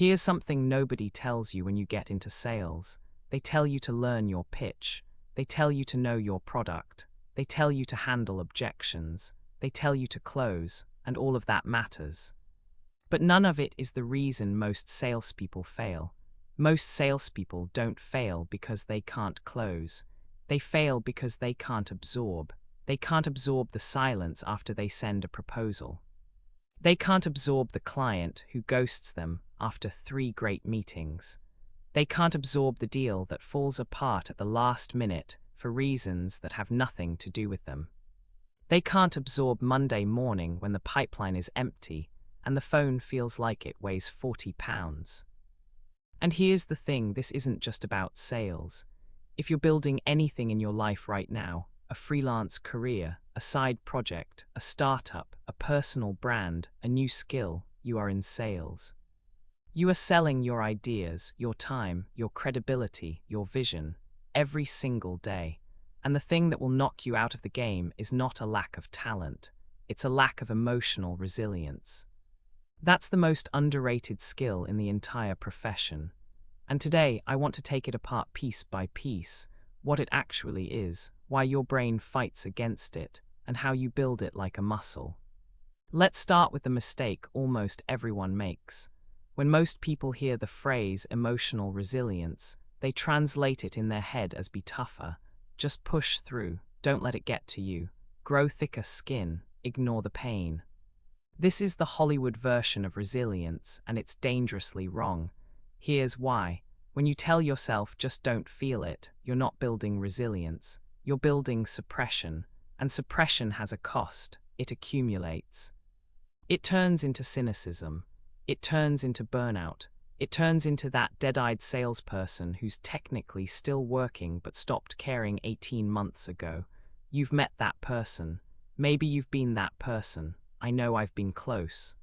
Here's something nobody tells you when you get into sales. They tell you to learn your pitch. They tell you to know your product. They tell you to handle objections. They tell you to close, and all of that matters. But none of it is the reason most salespeople fail. Most salespeople don't fail because they can't close. They fail because they can't absorb. They can't absorb the silence after they send a proposal. They can't absorb the client who ghosts them after 3 great meetings. They can't absorb the deal that falls apart at the last minute for reasons that have nothing to do with them. They can't absorb Monday morning when the pipeline is empty and the phone feels like it weighs 40 pounds. And here's the thing, this isn't just about sales. If you're building anything in your life right now, a freelance career, a side project, a startup, a personal brand, a new skill, you are in sales. You are selling your ideas, your time, your credibility, your vision, every single day. And the thing that will knock you out of the game is not a lack of talent, it's a lack of emotional resilience. That's the most underrated skill in the entire profession. And today, I want to take it apart piece by piece, what it actually is, why your brain fights against it, and how you build it like a muscle. Let's start with the mistake almost everyone makes. When most people hear the phrase emotional resilience, they translate it in their head as be tougher. Just push through, don't let it get to you. Grow thicker skin, ignore the pain. This is the Hollywood version of resilience, and it's dangerously wrong. Here's why. When you tell yourself just don't feel it, you're not building resilience. You're building suppression, and suppression has a cost. It accumulates. It turns into cynicism. It turns into burnout. It turns into that dead-eyed salesperson who's technically still working but stopped caring 18 months ago. You've met that person. Maybe you've been that person. I know I've been close.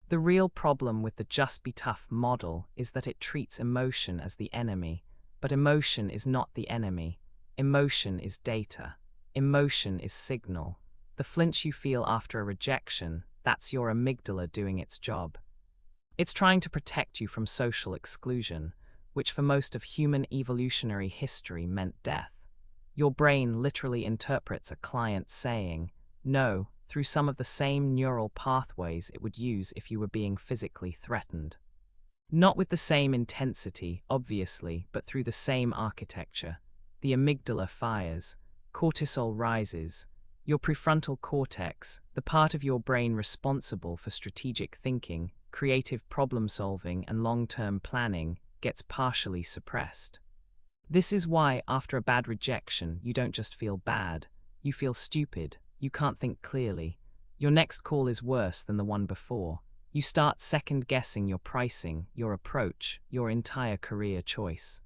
The real problem with the just be tough model is that it treats emotion as the enemy, but emotion is not the enemy. Emotion is data. Emotion is signal. The flinch you feel after a rejection, that's your amygdala doing its job. It's trying to protect you from social exclusion, which for most of human evolutionary history meant death. Your brain literally interprets a client saying no through some of the same neural pathways it would use if you were being physically threatened. Not with the same intensity, obviously, but through the same architecture. The amygdala fires, cortisol rises, your prefrontal cortex, the part of your brain responsible for strategic thinking, creative problem-solving, and long-term planning, gets partially suppressed. This is why, after a bad rejection, you don't just feel bad, you feel stupid, you can't think clearly. Your next call is worse than the one before. You start second-guessing your pricing, your approach, your entire career choice.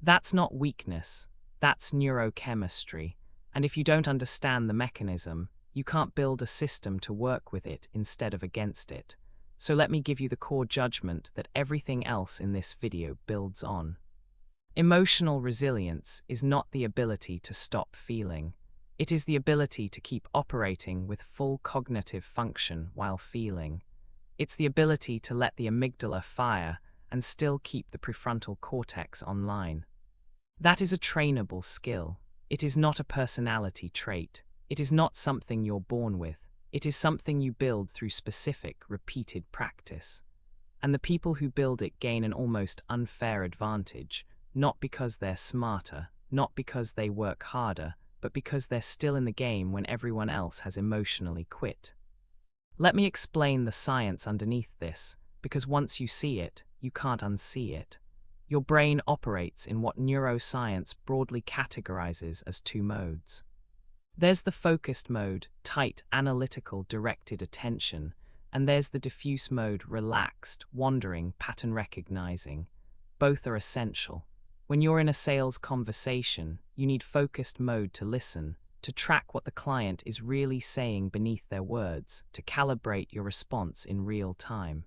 That's not weakness, that's neurochemistry, and if you don't understand the mechanism, you can't build a system to work with it instead of against it. So let me give you the core judgment that everything else in this video builds on. Emotional resilience is not the ability to stop feeling. It is the ability to keep operating with full cognitive function while feeling. It's the ability to let the amygdala fire and still keep the prefrontal cortex online. That is a trainable skill. It is not a personality trait. It is not something you're born with. It is something you build through specific, repeated practice. And the people who build it gain an almost unfair advantage, not because they're smarter, not because they work harder, but because they're still in the game when everyone else has emotionally quit. Let me explain the science underneath this, because once you see it, you can't unsee it. Your brain operates in what neuroscience broadly categorizes as 2 modes. There's the focused mode, tight, analytical, directed attention, and there's the diffuse mode, relaxed, wandering, pattern recognizing. Both are essential. When you're in a sales conversation, you need focused mode to listen, to track what the client is really saying beneath their words, to calibrate your response in real time.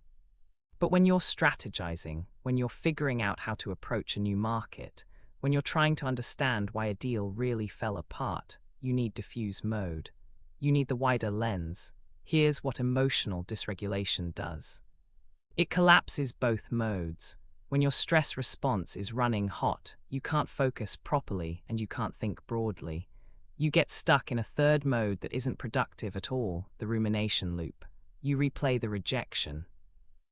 But when you're strategizing, when you're figuring out how to approach a new market, when you're trying to understand why a deal really fell apart, you need diffuse mode. You need the wider lens. Here's what emotional dysregulation does. It collapses both modes. When your stress response is running hot, you can't focus properly and you can't think broadly. You get stuck in a third mode that isn't productive at all, the rumination loop. You replay the rejection.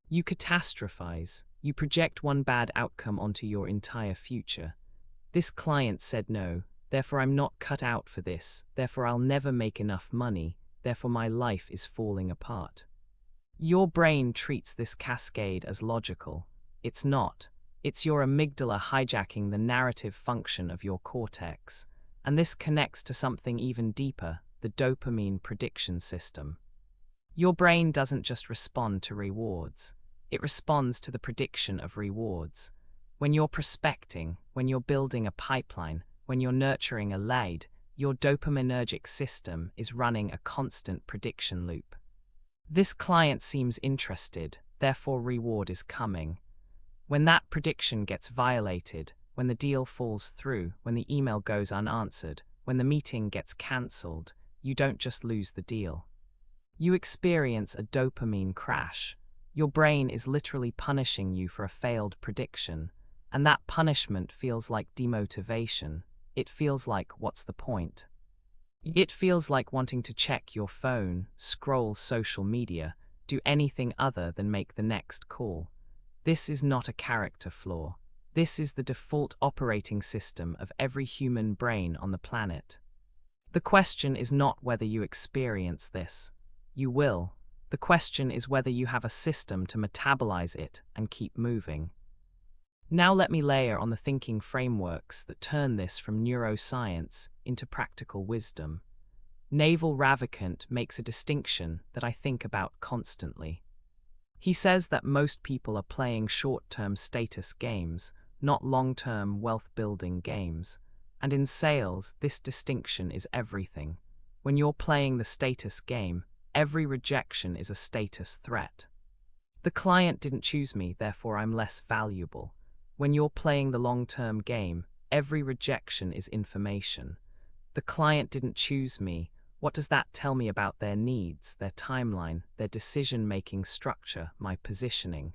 You catastrophize. You project one bad outcome onto your entire future. This client said no, therefore I'm not cut out for this, therefore I'll never make enough money, therefore my life is falling apart. Your brain treats this cascade as logical. It's not. It's your amygdala hijacking the narrative function of your cortex. And this connects to something even deeper, the dopamine prediction system. Your brain doesn't just respond to rewards. It responds to the prediction of rewards. When you're prospecting, when you're building a pipeline, when you're nurturing a lead, your dopaminergic system is running a constant prediction loop. This client seems interested, therefore reward is coming. When that prediction gets violated, when the deal falls through, when the email goes unanswered, when the meeting gets cancelled, you don't just lose the deal. You experience a dopamine crash. Your brain is literally punishing you for a failed prediction, and that punishment feels like demotivation. It feels like, what's the point? It feels like wanting to check your phone, scroll social media, do anything other than make the next call. This is not a character flaw. This is the default operating system of every human brain on the planet. The question is not whether you experience this. You will. The question is whether you have a system to metabolize it and keep moving. Now let me layer on the thinking frameworks that turn this from neuroscience into practical wisdom. Naval Ravikant makes a distinction that I think about constantly. He says that most people are playing short-term status games, not long-term wealth-building games. And in sales, this distinction is everything. When you're playing the status game, every rejection is a status threat. The client didn't choose me, therefore I'm less valuable. When you're playing the long-term game, every rejection is information. The client didn't choose me. What does that tell me about their needs, their timeline, their decision-making structure, my positioning?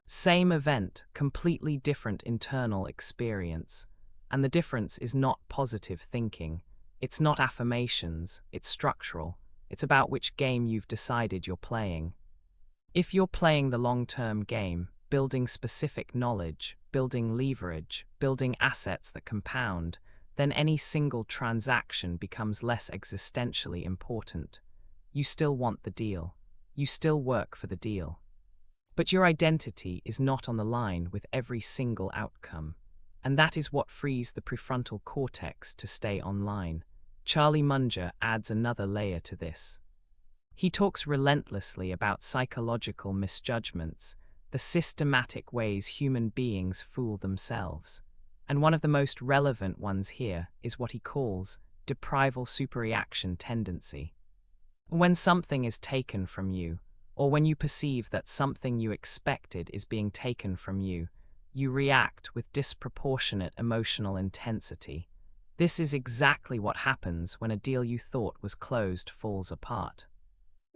Same event, completely different internal experience. And the difference is not positive thinking. It's not affirmations, it's structural. It's about which game you've decided you're playing. If you're playing the long-term game, building specific knowledge, building leverage, building assets that compound, then any single transaction becomes less existentially important. You still want the deal. You still work for the deal. But your identity is not on the line with every single outcome. And that is what frees the prefrontal cortex to stay online. Charlie Munger adds another layer to this. He talks relentlessly about psychological misjudgments, the systematic ways human beings fool themselves. And one of the most relevant ones here is what he calls deprival superreaction tendency. When something is taken from you, or when you perceive that something you expected is being taken from you, you react with disproportionate emotional intensity. This is exactly what happens when a deal you thought was closed falls apart.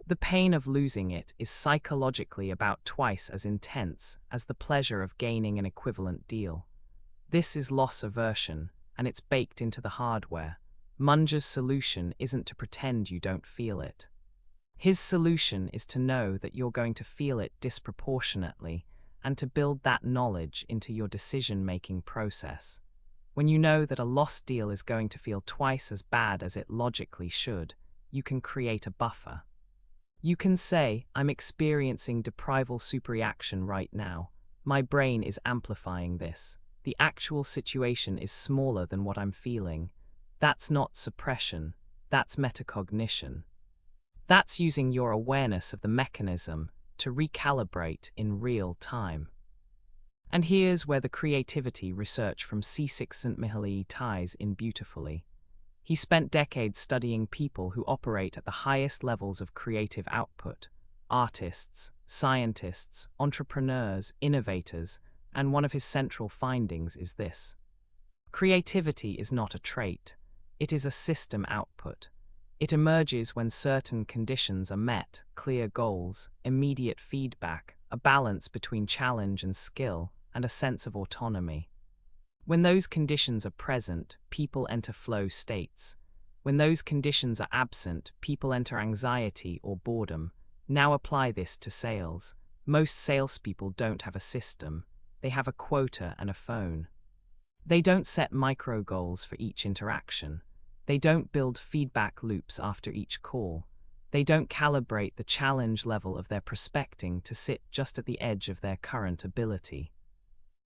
The pain of losing it is psychologically about twice as intense as the pleasure of gaining an equivalent deal. This is loss aversion, and it's baked into the hardware. Munger's solution isn't to pretend you don't feel it. His solution is to know that you're going to feel it disproportionately and to build that knowledge into your decision-making process. When you know that a lost deal is going to feel twice as bad as it logically should, you can create a buffer. You can say, I'm experiencing deprival superreaction right now. My brain is amplifying this. The actual situation is smaller than what I'm feeling. That's not suppression. That's metacognition. That's using your awareness of the mechanism to recalibrate in real time. And here's where the creativity research from Csikszentmihalyi ties in beautifully. He spent decades studying people who operate at the highest levels of creative output: artists, scientists, entrepreneurs, innovators, and one of his central findings is this. Creativity is not a trait. It is a system output. It emerges when certain conditions are met: clear goals, immediate feedback, a balance between challenge and skill, and a sense of autonomy. When those conditions are present, people enter flow states. When those conditions are absent, people enter anxiety or boredom. Now apply this to sales. Most salespeople don't have a system. They have a quota and a phone. They don't set micro goals for each interaction. They don't build feedback loops after each call. They don't calibrate the challenge level of their prospecting to sit just at the edge of their current ability.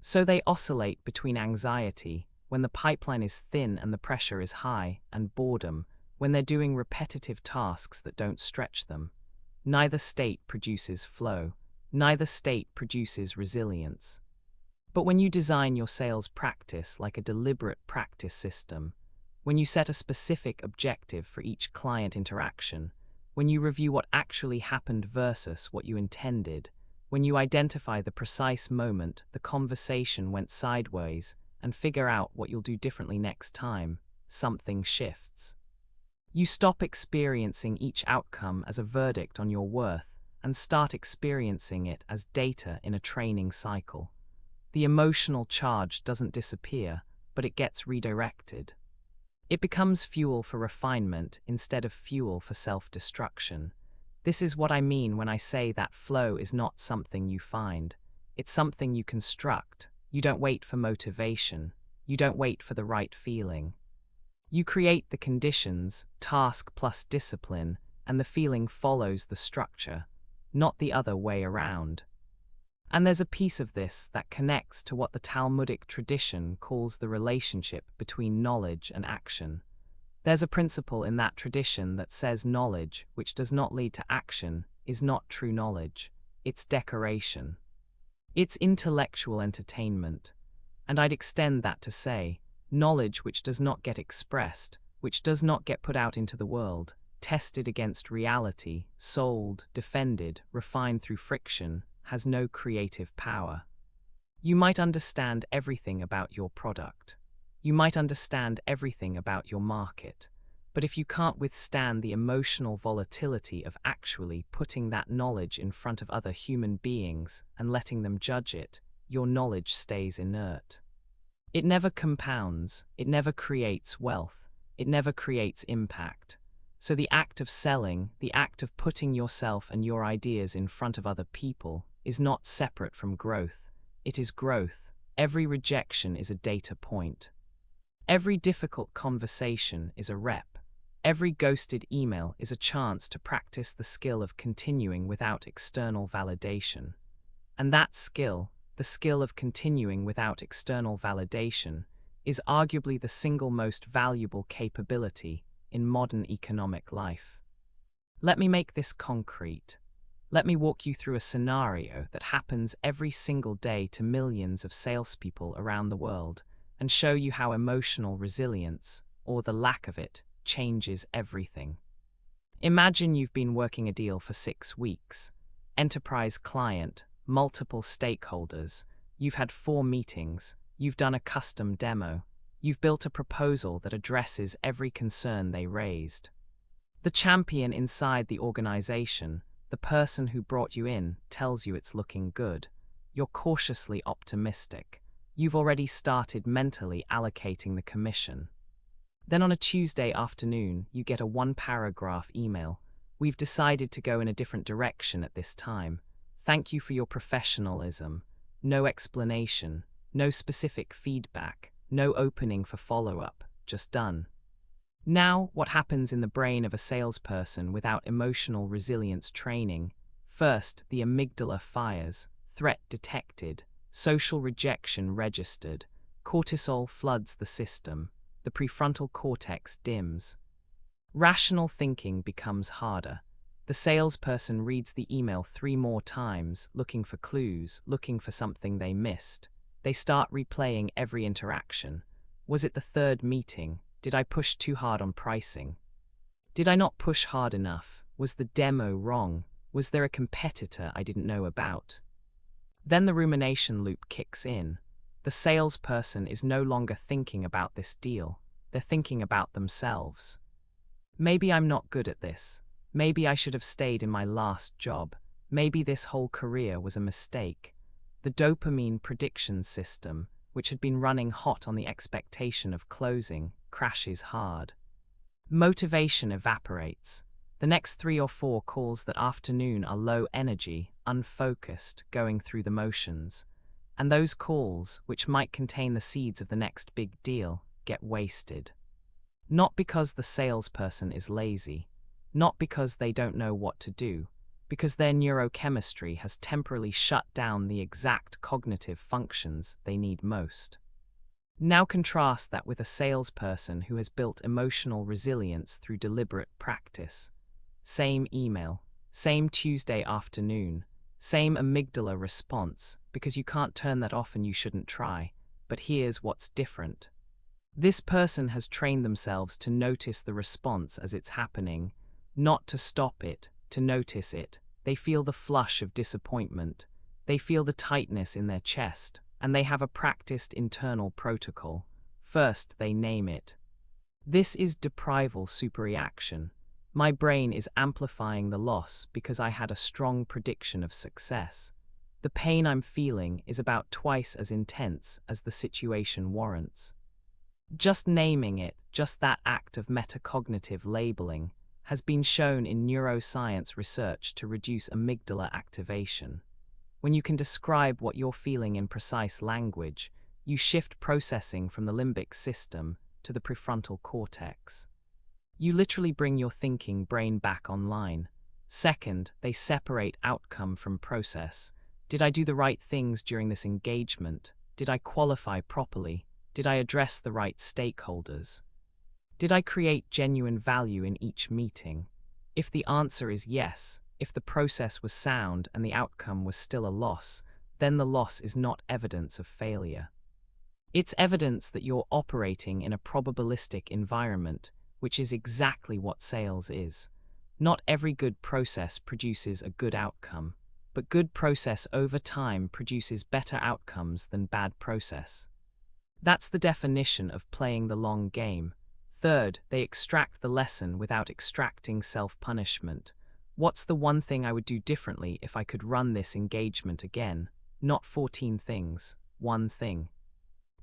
So they oscillate between anxiety, when the pipeline is thin and the pressure is high, and boredom, when they're doing repetitive tasks that don't stretch them. Neither state produces flow. Neither state produces resilience. But when you design your sales practice like a deliberate practice system, when you set a specific objective for each client interaction, when you review what actually happened versus what you intended, when you identify the precise moment the conversation went sideways and figure out what you'll do differently next time, something shifts. You stop experiencing each outcome as a verdict on your worth and start experiencing it as data in a training cycle. The emotional charge doesn't disappear, but it gets redirected. It becomes fuel for refinement instead of fuel for self-destruction. This is what I mean when I say that flow is not something you find. It's something you construct. You don't wait for motivation. You don't wait for the right feeling. You create the conditions, task plus discipline, and the feeling follows the structure, not the other way around. And there's a piece of this that connects to what the Talmudic tradition calls the relationship between knowledge and action. There's a principle in that tradition that says knowledge, which does not lead to action, is not true knowledge. It's decoration. It's intellectual entertainment. And I'd extend that to say, knowledge which does not get expressed, which does not get put out into the world, tested against reality, sold, defended, refined through friction, has no creative power. You might understand everything about your product. You might understand everything about your market. But if you can't withstand the emotional volatility of actually putting that knowledge in front of other human beings and letting them judge it, your knowledge stays inert. It never compounds, it never creates wealth, it never creates impact. So the act of selling, the act of putting yourself and your ideas in front of other people, is not separate from growth. It is growth. Every rejection is a data point. Every difficult conversation is a rep. Every ghosted email is a chance to practice the skill of continuing without external validation. And that skill, the skill of continuing without external validation, is arguably the single most valuable capability in modern economic life. Let me make this concrete. Let me walk you through a scenario that happens every single day to millions of salespeople around the world and show you how emotional resilience, or the lack of it, changes everything. Imagine you've been working a deal for 6 weeks. Enterprise client, multiple stakeholders. You've had 4 meetings. You've done a custom demo. You've built a proposal that addresses every concern they raised. The champion inside the organization, the person who brought you in, tells you it's looking good. You're cautiously optimistic. You've already started mentally allocating the commission. Then on a Tuesday afternoon, you get a 1-paragraph email. We've decided to go in a different direction at this time. Thank you for your professionalism. No explanation, no specific feedback, no opening for follow-up, just done. Now, what happens in the brain of a salesperson without emotional resilience training? First, the amygdala fires, threat detected, social rejection registered, cortisol floods the system, the prefrontal cortex dims. Rational thinking becomes harder. The salesperson reads the email 3 more times, looking for clues, looking for something they missed. They start replaying every interaction. Was it the 3rd meeting? Did I push too hard on pricing? Did I not push hard enough? Was the demo wrong? Was there a competitor I didn't know about? Then the rumination loop kicks in. The salesperson is no longer thinking about this deal. They're thinking about themselves. Maybe I'm not good at this. Maybe I should have stayed in my last job. Maybe this whole career was a mistake. The dopamine prediction system, which had been running hot on the expectation of closing, crashes hard. Motivation evaporates. The next 3 or 4 calls that afternoon are low energy, unfocused, going through the motions. And those calls, which might contain the seeds of the next big deal, get wasted. Not because the salesperson is lazy, not because they don't know what to do, because their neurochemistry has temporarily shut down the exact cognitive functions they need most. Now contrast that with a salesperson who has built emotional resilience through deliberate practice. Same email, same Tuesday afternoon, same amygdala response, because you can't turn that off and you shouldn't try. But here's what's different. This person has trained themselves to notice the response as it's happening, not to stop it, to notice it. They feel the flush of disappointment. They feel the tightness in their chest, and they have a practiced internal protocol. First, they name it. This is deprival superreaction. My brain is amplifying the loss because I had a strong prediction of success. The pain I'm feeling is about twice as intense as the situation warrants. Just naming it, just that act of metacognitive labeling, has been shown in neuroscience research to reduce amygdala activation. When you can describe what you're feeling in precise language, you shift processing from the limbic system to the prefrontal cortex. You literally bring your thinking brain back online. Second, they separate outcome from process. Did I do the right things during this engagement? Did I qualify properly? Did I address the right stakeholders? Did I create genuine value in each meeting? If the answer is yes, if the process was sound and the outcome was still a loss, then the loss is not evidence of failure. It's evidence that you're operating in a probabilistic environment, which is exactly what sales is. Not every good process produces a good outcome, but good process over time produces better outcomes than bad process. That's the definition of playing the long game. Third, they extract the lesson without extracting self-punishment. What's the one thing I would do differently if I could run this engagement again? Not 14 things, one thing.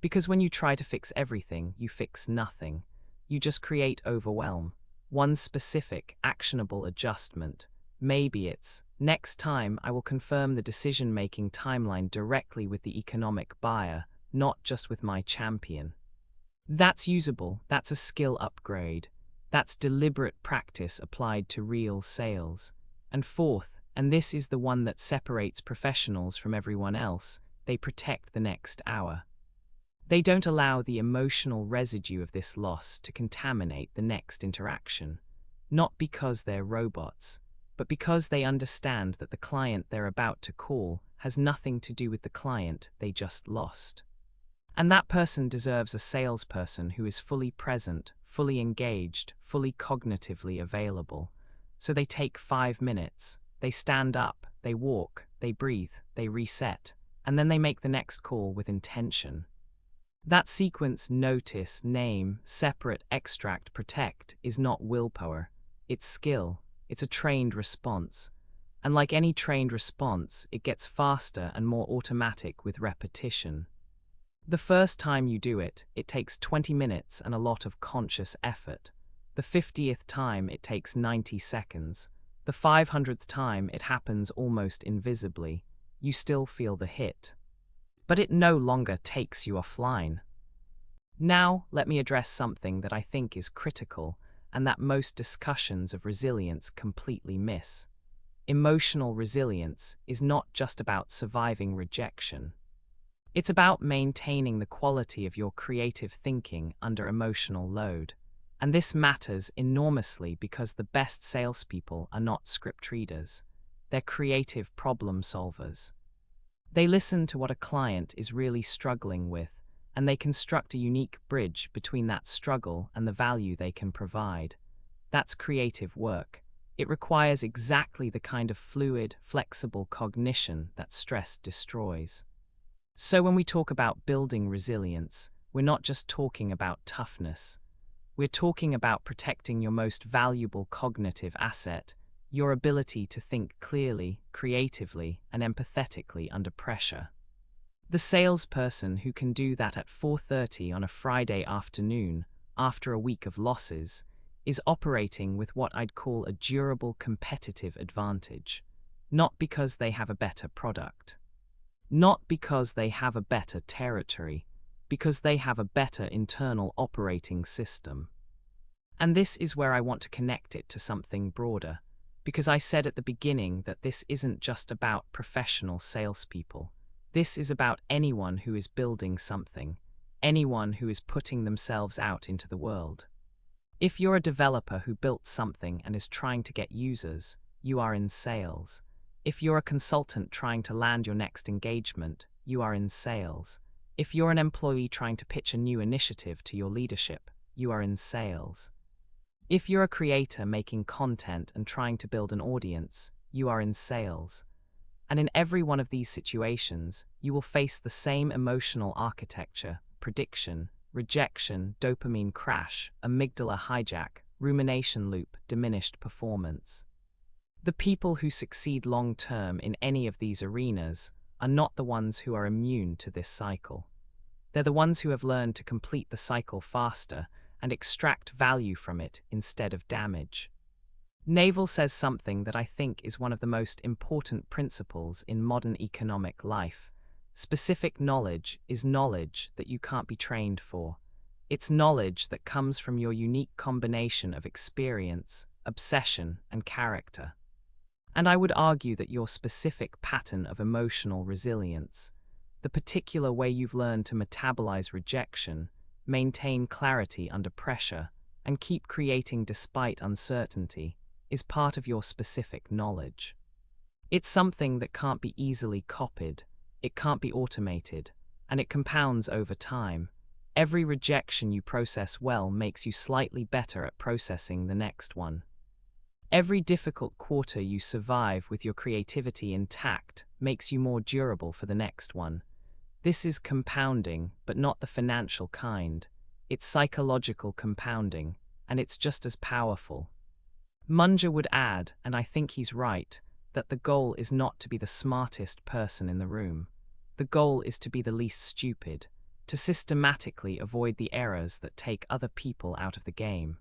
Because when you try to fix everything, you fix nothing. You just create overwhelm. One specific, actionable adjustment. Maybe it's, next time I will confirm the decision-making timeline directly with the economic buyer, not just with my champion. That's usable, that's a skill upgrade. That's deliberate practice applied to real sales. And fourth, and this is the one that separates professionals from everyone else, they protect the next hour. They don't allow the emotional residue of this loss to contaminate the next interaction. Not because they're robots, but because they understand that the client they're about to call has nothing to do with the client they just lost. And that person deserves a salesperson who is fully present, fully engaged, fully cognitively available. So they take 5 minutes, they stand up, they walk, they breathe, they reset, and then they make the next call with intention. That sequence, notice, name, separate, extract, protect, is not willpower. It's skill. It's a trained response. And like any trained response, it gets faster and more automatic with repetition. The first time you do it, it takes 20 minutes and a lot of conscious effort. The 50th time, it takes 90 seconds. The 500th time, it happens almost invisibly. You still feel the hit. But it no longer takes you offline. Now, let me address something that I think is critical and that most discussions of resilience completely miss. Emotional resilience is not just about surviving rejection. It's about maintaining the quality of your creative thinking under emotional load. And this matters enormously because the best salespeople are not script readers. They're creative problem solvers. They listen to what a client is really struggling with, and they construct a unique bridge between that struggle and the value they can provide. That's creative work. It requires exactly the kind of fluid, flexible cognition that stress destroys. So when we talk about building resilience, we're not just talking about toughness. We're talking about protecting your most valuable cognitive asset, your ability to think clearly, creatively, and empathetically under pressure. The salesperson who can do that at 4:30 on a Friday afternoon, after a week of losses, is operating with what I'd call a durable competitive advantage. Not because they have a better product. Not because they have a better territory, because they have a better internal operating system. And this is where I want to connect it to something broader, because I said at the beginning that this isn't just about professional salespeople. This is about anyone who is building something, anyone who is putting themselves out into the world. If you're a developer who built something and is trying to get users, you are in sales. If you're a consultant trying to land your next engagement, you are in sales. If you're an employee trying to pitch a new initiative to your leadership, you are in sales. If you're a creator making content and trying to build an audience, you are in sales. And in every one of these situations, you will face the same emotional architecture: prediction, rejection, dopamine crash, amygdala hijack, rumination loop, diminished performance. The people who succeed long-term in any of these arenas are not the ones who are immune to this cycle. They're the ones who have learned to complete the cycle faster and extract value from it instead of damage. Naval says something that I think is one of the most important principles in modern economic life. Specific knowledge is knowledge that you can't be trained for. It's knowledge that comes from your unique combination of experience, obsession, and character. And I would argue that your specific pattern of emotional resilience, the particular way you've learned to metabolize rejection, maintain clarity under pressure, and keep creating despite uncertainty, is part of your specific knowledge. It's something that can't be easily copied, it can't be automated, and it compounds over time. Every rejection you process well makes you slightly better at processing the next one. Every difficult quarter you survive with your creativity intact makes you more durable for the next one. This is compounding, but not the financial kind. It's psychological compounding, and it's just as powerful. Munger would add, and I think he's right, that the goal is not to be the smartest person in the room. The goal is to be the least stupid, to systematically avoid the errors that take other people out of the game.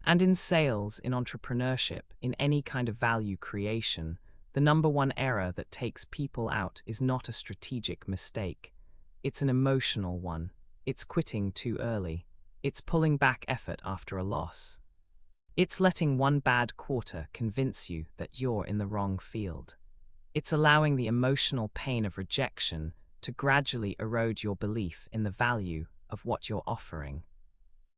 And in sales, in entrepreneurship, in any kind of value creation, the number one error that takes people out is not a strategic mistake. It's an emotional one. It's quitting too early. It's pulling back effort after a loss. It's letting one bad quarter convince you that you're in the wrong field. It's allowing the emotional pain of rejection to gradually erode your belief in the value of what you're offering.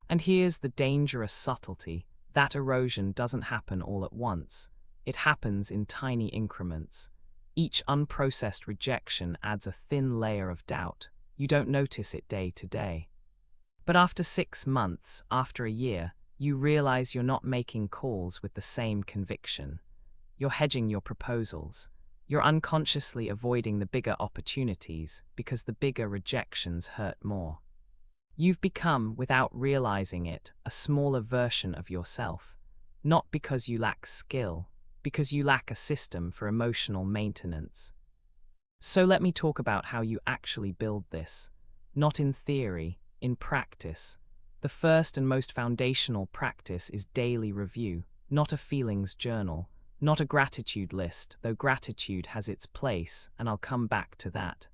And here's the dangerous subtlety: that erosion doesn't happen all at once. It happens in tiny increments. Each unprocessed rejection adds a thin layer of doubt. You don't notice it day to day. But after 6 months, after a year, you realize you're not making calls with the same conviction. You're hedging your proposals. You're unconsciously avoiding the bigger opportunities because the bigger rejections hurt more. You've become, without realizing it, a smaller version of yourself, not because you lack skill, because you lack a system for emotional maintenance. So let me talk about how you actually build this, not in theory, in practice. The first and most foundational practice is daily review, not a feelings journal, not a gratitude list, though gratitude has its place, and I'll come back to that.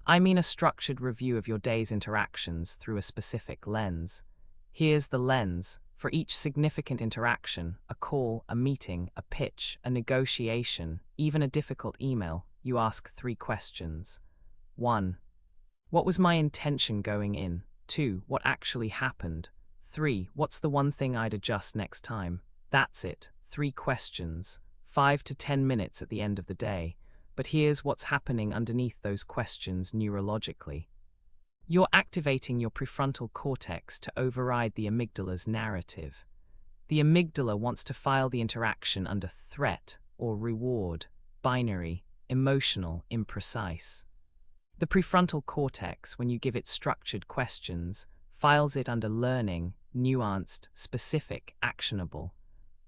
I mean a structured review of your day's interactions through a specific lens. Here's the lens. For each significant interaction, a call, a meeting, a pitch, a negotiation, even a difficult email, you ask 3 questions. 1. What was my intention going in? 2. What actually happened? 3. What's the one thing I'd adjust next time? That's it. 3 questions. 5 to 10 minutes at the end of the day. But here's what's happening underneath those questions neurologically. You're activating your prefrontal cortex to override the amygdala's narrative. The amygdala wants to file the interaction under threat or reward, binary, emotional, imprecise. The prefrontal cortex, when you give it structured questions, files it under learning, nuanced, specific, actionable.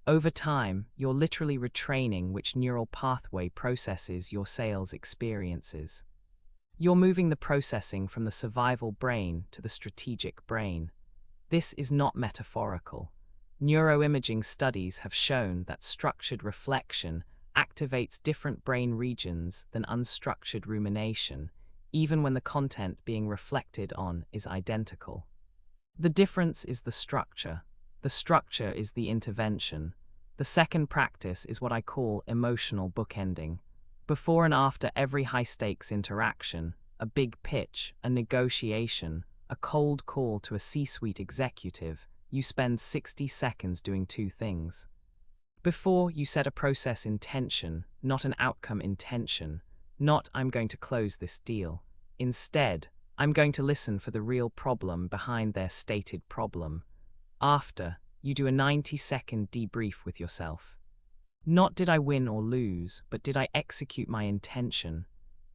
Over time, you're literally retraining which neural pathway processes your sales experiences. You're moving the processing from the survival brain to the strategic brain. This is not metaphorical. Neuroimaging studies have shown that structured reflection activates different brain regions than unstructured rumination, even when the content being reflected on is identical. The difference is the structure. The structure is the intervention. The second practice is what I call emotional bookending. Before and after every high-stakes interaction, a big pitch, a negotiation, a cold call to a C-suite executive, you spend 60 seconds doing two things. Before, you set a process intention, not an outcome intention. Not, I'm going to close this deal. Instead, I'm going to listen for the real problem behind their stated problem. After, you do a 90-second debrief with yourself. Not did I win or lose, but did I execute my intention?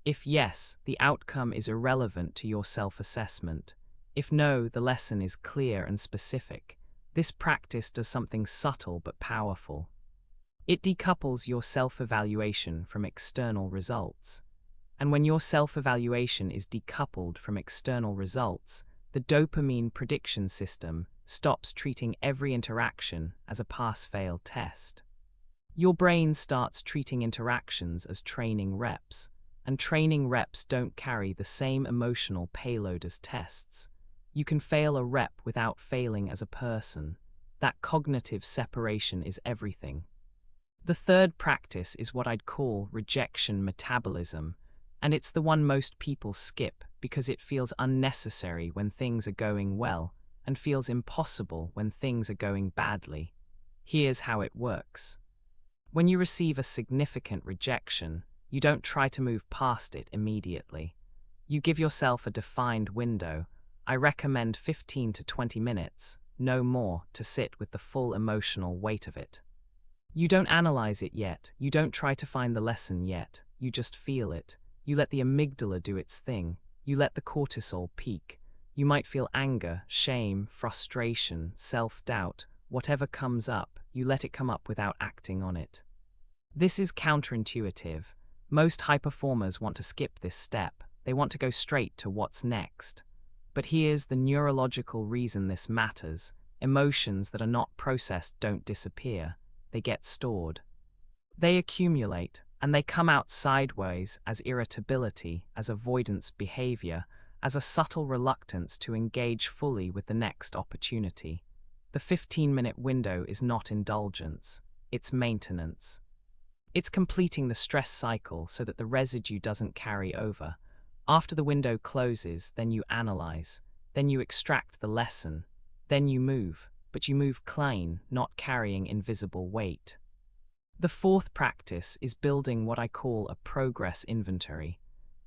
If yes, the outcome is irrelevant to your self-assessment. If no, the lesson is clear and specific. This practice does something subtle but powerful. It decouples your self-evaluation from external results. And when your self-evaluation is decoupled from external results, the dopamine prediction system stops treating every interaction as a pass-fail test. Your brain starts treating interactions as training reps, and training reps don't carry the same emotional payload as tests. You can fail a rep without failing as a person. That cognitive separation is everything. The third practice is what I'd call rejection metabolism, and it's the one most people skip because it feels unnecessary when things are going well and feels impossible when things are going badly. Here's how it works. When you receive a significant rejection, you don't try to move past it immediately. You give yourself a defined window. I recommend 15 to 20 minutes, no more, to sit with the full emotional weight of it. You don't analyze it yet, you don't try to find the lesson yet, you just feel it. You let the amygdala do its thing, you let the cortisol peak. You might feel anger, shame, frustration, self-doubt. Whatever comes up, you let it come up without acting on it. This is counterintuitive. Most high performers want to skip this step. They want to go straight to what's next. But here's the neurological reason this matters. Emotions that are not processed don't disappear. They get stored. They accumulate, and they come out sideways as irritability, as avoidance behavior, as a subtle reluctance to engage fully with the next opportunity. The 15-minute window is not indulgence, it's maintenance. It's completing the stress cycle so that the residue doesn't carry over. After the window closes, then you analyze, then you extract the lesson, then you move, but you move clean, not carrying invisible weight. The fourth practice is building what I call a progress inventory.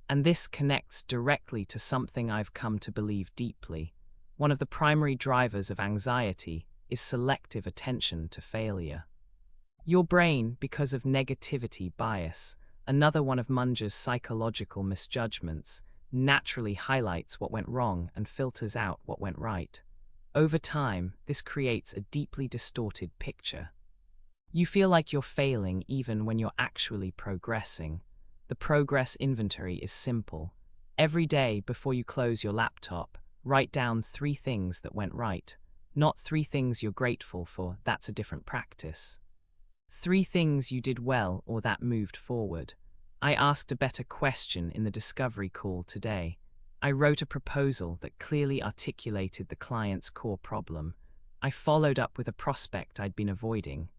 And this connects directly to something I've come to believe deeply. One of the primary drivers of anxiety is selective attention to failure. Your brain, because of negativity bias, another one of Munger's psychological misjudgments, naturally highlights what went wrong and filters out what went right. Over time, this creates a deeply distorted picture. You feel like you're failing even when you're actually progressing. The progress inventory is simple. Every day before you close your laptop, write down 3 things that went right. Not 3 things you're grateful for, that's a different practice. 3 things you did well or that moved forward. I asked a better question in the discovery call today. I wrote a proposal that clearly articulated the client's core problem. I followed up with a prospect I'd been avoiding.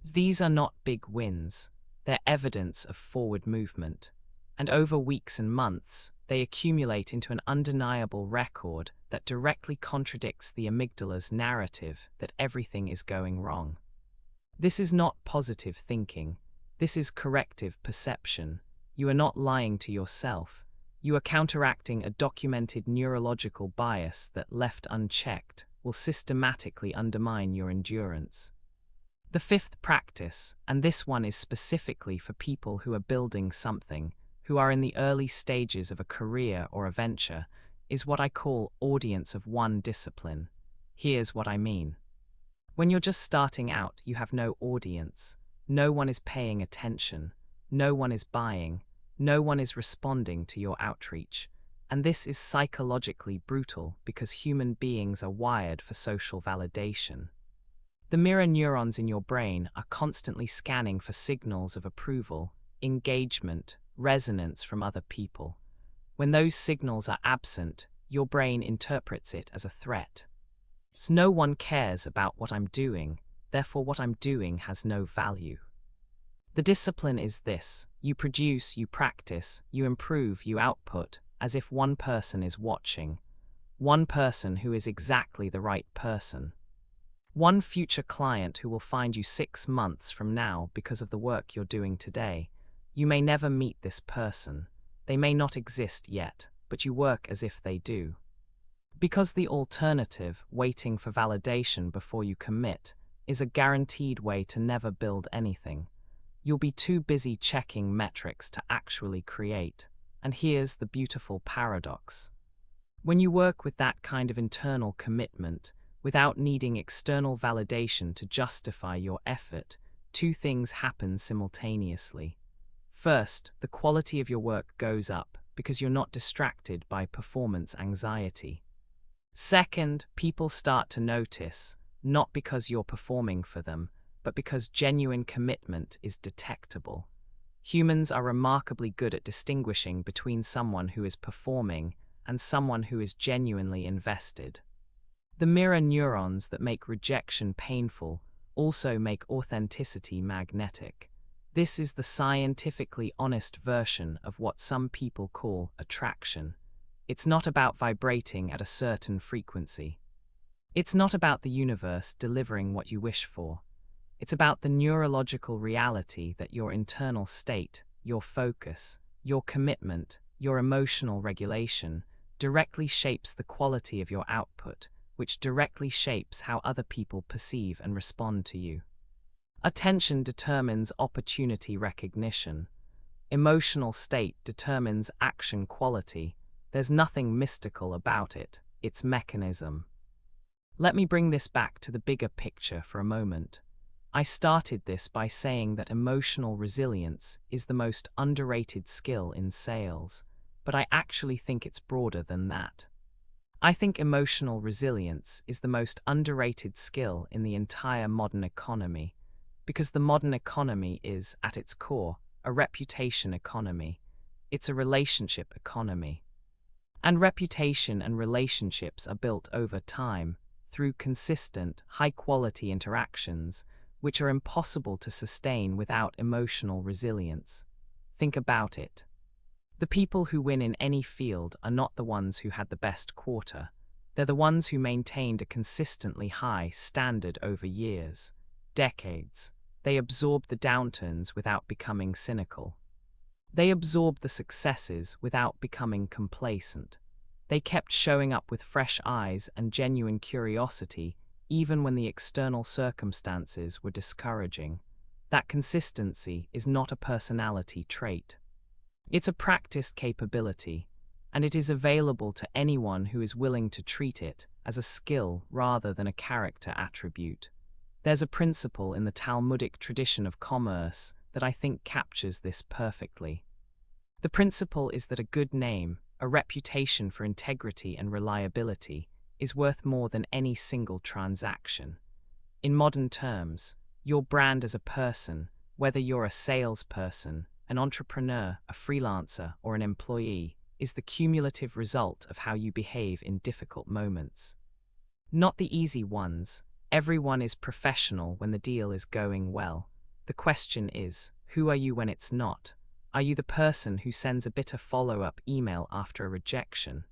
These are not big wins. They're evidence of forward movement. And over weeks and months, they accumulate into an undeniable record that directly contradicts the amygdala's narrative that everything is going wrong. This is not positive thinking. This is corrective perception. You are not lying to yourself. You are counteracting a documented neurological bias that, left unchecked, will systematically undermine your endurance. The fifth practice, and this one is specifically for people who are building something, who are in the early stages of a career or a venture, is what I call audience of one discipline. Here's what I mean. When you're just starting out, you have no audience. No one is paying attention. No one is buying. No one is responding to your outreach. And this is psychologically brutal because human beings are wired for social validation. The mirror neurons in your brain are constantly scanning for signals of approval, engagement, resonance from other people. When those signals are absent, your brain interprets it as a threat. So no one cares about what I'm doing, therefore what I'm doing has no value. The discipline is this: you produce, you practice, you improve, you output, as if one person is watching. One person who is exactly the right person. One future client who will find you 6 months from now because of the work you're doing today. You may never meet this person. They may not exist yet, but you work as if they do. Because the alternative, waiting for validation before you commit, is a guaranteed way to never build anything. You'll be too busy checking metrics to actually create. And here's the beautiful paradox. When you work with that kind of internal commitment, without needing external validation to justify your effort, two things happen simultaneously. First, the quality of your work goes up because you're not distracted by performance anxiety. Second, people start to notice, not because you're performing for them, but because genuine commitment is detectable. Humans are remarkably good at distinguishing between someone who is performing and someone who is genuinely invested. The mirror neurons that make rejection painful also make authenticity magnetic. This is the scientifically honest version of what some people call attraction. It's not about vibrating at a certain frequency. It's not about the universe delivering what you wish for. It's about the neurological reality that your internal state, your focus, your commitment, your emotional regulation directly shapes the quality of your output, which directly shapes how other people perceive and respond to you. Attention determines opportunity recognition. Emotional state determines action quality. There's nothing mystical about it, it's mechanism. Let me bring this back to the bigger picture for a moment. I started this by saying that emotional resilience is the most underrated skill in sales, but I actually think it's broader than that. I think emotional resilience is the most underrated skill in the entire modern economy, because the modern economy is, at its core, a reputation economy. It's a relationship economy. And reputation and relationships are built over time, through consistent, high-quality interactions, which are impossible to sustain without emotional resilience. Think about it. The people who win in any field are not the ones who had the best quarter. They're the ones who maintained a consistently high standard over years, decades. They absorbed the downturns without becoming cynical. They absorbed the successes without becoming complacent. They kept showing up with fresh eyes and genuine curiosity, even when the external circumstances were discouraging. That consistency is not a personality trait. It's a practiced capability, and it is available to anyone who is willing to treat it as a skill rather than a character attribute. There's a principle in the Talmudic tradition of commerce that I think captures this perfectly. The principle is that a good name, a reputation for integrity and reliability, is worth more than any single transaction. In modern terms, your brand as a person, whether you're a salesperson, an entrepreneur, a freelancer, or an employee, is the cumulative result of how you behave in difficult moments. Not the easy ones. Everyone is professional when the deal is going well. The question is, who are you when it's not? Are you the person who sends a bitter follow-up email after a rejection?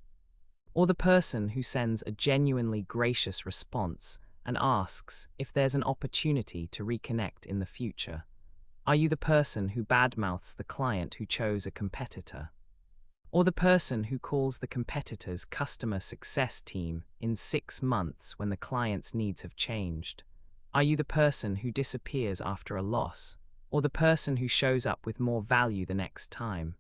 Or the person who sends a genuinely gracious response and asks if there's an opportunity to reconnect in the future? Are you the person who badmouths the client who chose a competitor? Or the person who calls the competitor's customer success team in 6 months when the client's needs have changed? Are you the person who disappears after a loss? Or the person who shows up with more value the next time?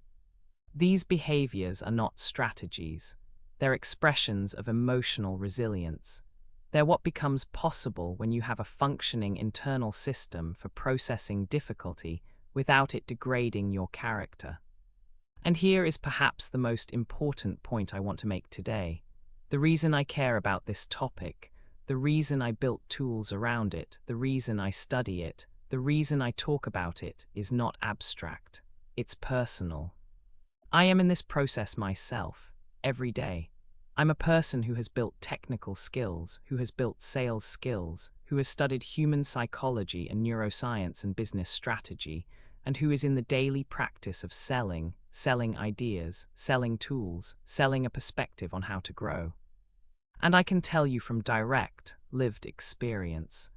These behaviors are not strategies. They're expressions of emotional resilience. They're what becomes possible when you have a functioning internal system for processing difficulty without it degrading your character. And here is perhaps the most important point I want to make today. The reason I care about this topic, the reason I built tools around it, the reason I study it, the reason I talk about it is not abstract. It's personal. I am in this process myself, every day. I'm a person who has built technical skills, who has built sales skills, who has studied human psychology and neuroscience and business strategy, and who is in the daily practice of selling ideas, selling tools, selling a perspective on how to grow. And I can tell you from direct, lived experience,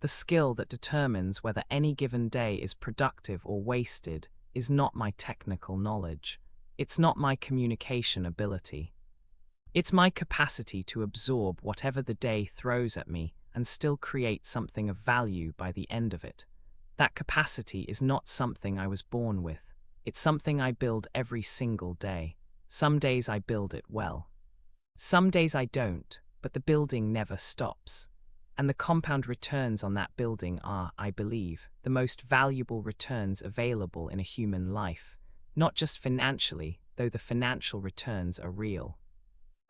the skill that determines whether any given day is productive or wasted is not my technical knowledge. It's not my communication ability. It's my capacity to absorb whatever the day throws at me and still create something of value by the end of it. That capacity is not something I was born with. It's something I build every single day. Some days I build it well. Some days I don't, but the building never stops. And the compound returns on that building are, I believe, the most valuable returns available in a human life. Not just financially, though the financial returns are real.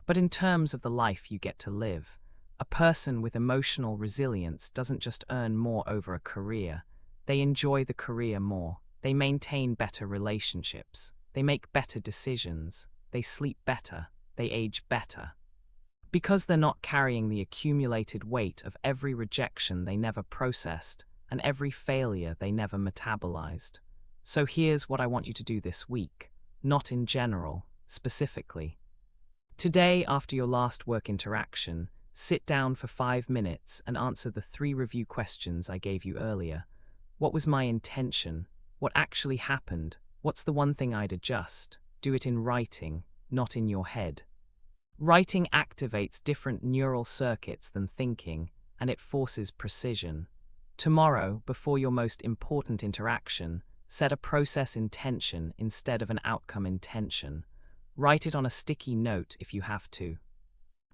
But in terms of the life you get to live, a person with emotional resilience doesn't just earn more over a career. They enjoy the career more. They maintain better relationships. They make better decisions. They sleep better. They age better. Because they're not carrying the accumulated weight of every rejection they never processed and every failure they never metabolized. So here's what I want you to do this week, not in general, specifically. Today, after your last work interaction, sit down for 5 minutes and answer the 3 review questions I gave you earlier. What was my intention? What actually happened? What's the one thing I'd adjust? Do it in writing, not in your head. Writing activates different neural circuits than thinking, and it forces precision. Tomorrow, before your most important interaction, set a process intention instead of an outcome intention. Write it on a sticky note if you have to.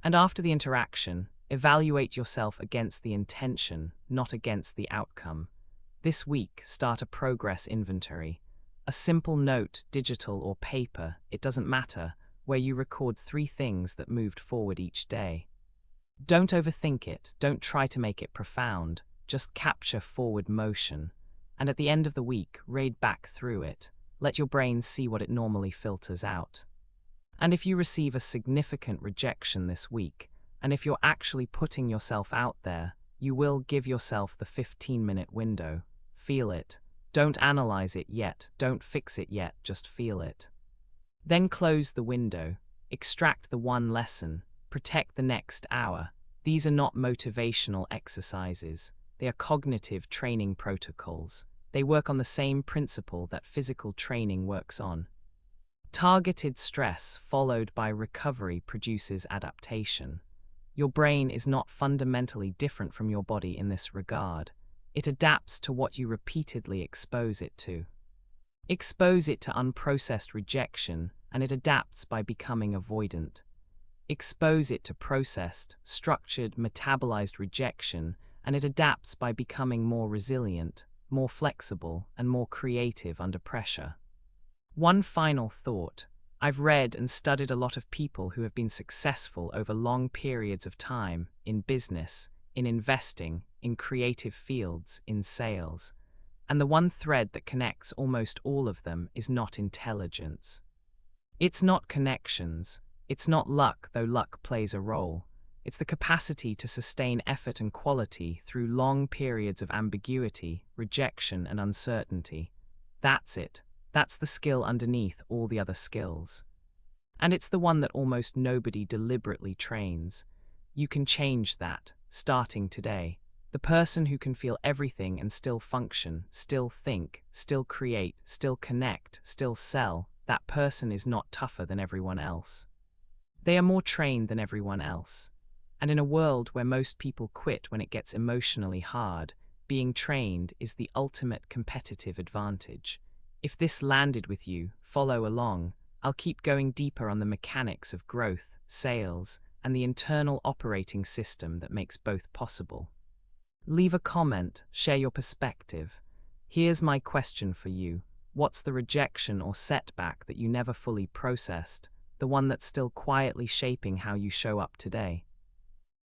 And after the interaction, evaluate yourself against the intention, not against the outcome. This week, start a progress inventory. A simple note, digital or paper, it doesn't matter, where you record 3 things that moved forward each day. Don't overthink it, don't try to make it profound, just capture forward motion. And at the end of the week, read back through it. Let your brain see what it normally filters out. And if you receive a significant rejection this week, and if you're actually putting yourself out there, you will give yourself the 15-minute window. Feel it. Don't analyze it yet, don't fix it yet, just feel it. Then close the window, extract the one lesson, protect the next hour. These are not motivational exercises. They are cognitive training protocols. They work on the same principle that physical training works on. Targeted stress followed by recovery produces adaptation. Your brain is not fundamentally different from your body in this regard. It adapts to what you repeatedly expose it to. Expose it to unprocessed rejection, and it adapts by becoming avoidant. Expose it to processed, structured, metabolized rejection, and it adapts by becoming more resilient, more flexible, and more creative under pressure. One final thought. I've read and studied a lot of people who have been successful over long periods of time in business, in investing, in creative fields, in sales. And the one thread that connects almost all of them is not intelligence. It's not connections. It's not luck, though luck plays a role. It's the capacity to sustain effort and quality through long periods of ambiguity, rejection, and uncertainty. That's it. That's the skill underneath all the other skills. And it's the one that almost nobody deliberately trains. You can change that, starting today. The person who can feel everything and still function, still think, still create, still connect, still sell, that person is not tougher than everyone else. They are more trained than everyone else. And in a world where most people quit when it gets emotionally hard, being trained is the ultimate competitive advantage. If this landed with you, follow along. I'll keep going deeper on the mechanics of growth, sales, and the internal operating system that makes both possible. Leave a comment, share your perspective. Here's my question for you. What's the rejection or setback that you never fully processed, the one that's still quietly shaping how you show up today?